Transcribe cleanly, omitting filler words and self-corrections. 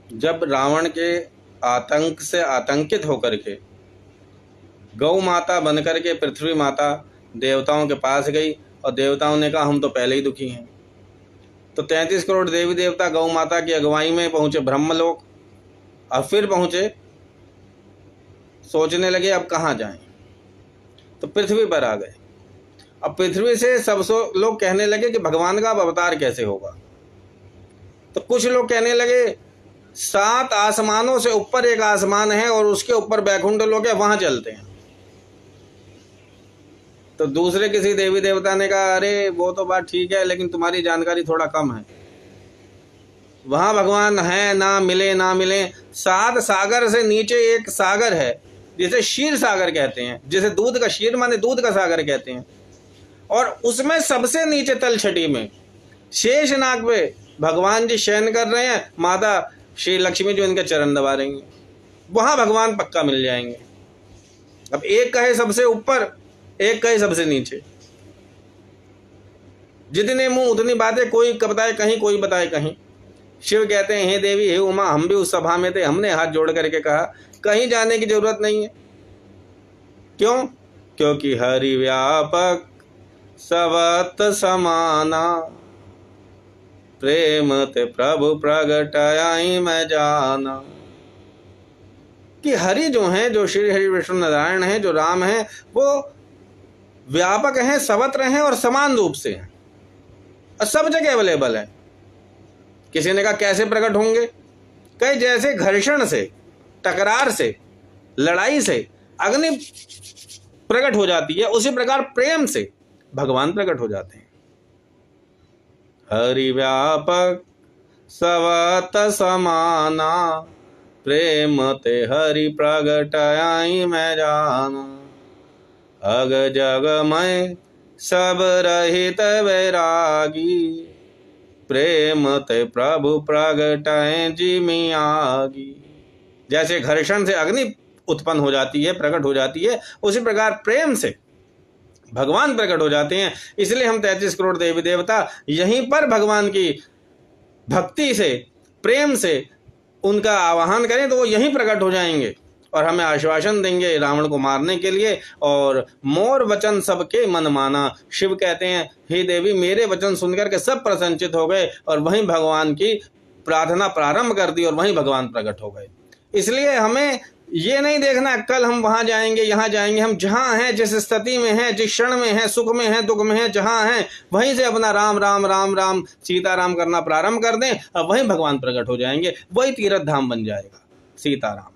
जब रावण के आतंक से आतंकित होकर के गौ माता बनकर के पृथ्वी माता देवताओं के पास गई और देवताओं ने कहा हम तो पहले ही दुखी हैं, तो 33 करोड़ देवी देवता गौ माता की अगुवाई में पहुंचे ब्रह्मलोक। और फिर पहुंचे, सोचने लगे अब कहाँ जाएं, तो पृथ्वी पर आ गए। अब पृथ्वी से सब लोग कहने लगे कि भगवान का अब अवतार कैसे होगा। तो कुछ लोग कहने लगे 7 आसमानों से ऊपर एक आसमान है और उसके ऊपर बैकुंठ लोक है, वहां चलते हैं। तो दूसरे किसी देवी देवता ने कहा अरे वो तो बात ठीक है, लेकिन तुम्हारी जानकारी थोड़ा कम है। वहां भगवान है, ना मिले ना मिले। 7 सागर से नीचे एक सागर है जिसे क्षीर सागर कहते हैं, जिसे दूध का क्षीर माने दूध का सागर कहते हैं। और उसमें सबसे नीचे तलछटी में शेषनाग पे भगवान जी शयन कर रहे हैं, माता श्री लक्ष्मी जो इनके चरण दबा रही हैं। वहां भगवान पक्का मिल जाएंगे। अब एक कहे सबसे ऊपर, एक कहे सबसे नीचे। जितने मुंह उतनी बातें, कोई बताए कहीं, कोई बताए कहीं। शिव कहते हैं हे देवी हे उमा, हम भी उस सभा में थे, हमने हाथ जोड़ करके कहा कहीं जाने की जरूरत नहीं है। क्यों? क्योंकि हरि व्यापक सबत समाना, प्रेम ते प्रभु प्रगटाई मैं जाना। कि हरि जो हैं, जो श्री हरि विष्णु नारायण हैं, जो राम हैं, वो व्यापक हैं, सर्वत्र हैं और समान रूप से हैं और सब जगह अवेलेबल है। किसी ने कहा कैसे प्रकट होंगे? कई जैसे घर्षण से, टकरार से, लड़ाई से अग्नि प्रकट हो जाती है, उसी प्रकार प्रेम से भगवान प्रकट हो जाते हैं। हरि व्यापक सवत समाना, प्रेम ते हरि प्रगटाई मैं जाना। अग जग में सब रहित वैरागी, प्रेम ते प्रभु प्रगटाए जिमि आगी। जैसे घर्षण से अग्नि उत्पन्न हो जाती है, प्रकट हो जाती है, उसी प्रकार प्रेम से भगवान प्रकट हो जाते हैं। इसलिए हम 33 करोड़ देवी देवता यहीं पर भगवान की भक्ति से, प्रेम से उनका आवाहन करें तो वो यहीं प्रकट हो जाएंगे और हमें आश्वासन देंगे रावण को मारने के लिए। और मोर वचन सबके मन माना, शिव कहते हैं हे देवी मेरे वचन सुनकर के सब प्रसन्नचित हो गए और वहीं भगवान की प्रार्थना प्रारंभ कर दी और वहीं भगवान प्रकट हो गए। इसलिए हमें ये नहीं देखना कल हम वहां जाएंगे यहाँ जाएंगे, हम जहाँ हैं, जिस स्थिति में हैं, जिस क्षण में हैं, सुख में हैं, दुख में हैं, जहाँ हैं वहीं से अपना राम राम राम राम सीताराम करना प्रारंभ कर दें और वहीं भगवान प्रकट हो जाएंगे, वही तीर्थ धाम बन जाएगा। सीताराम।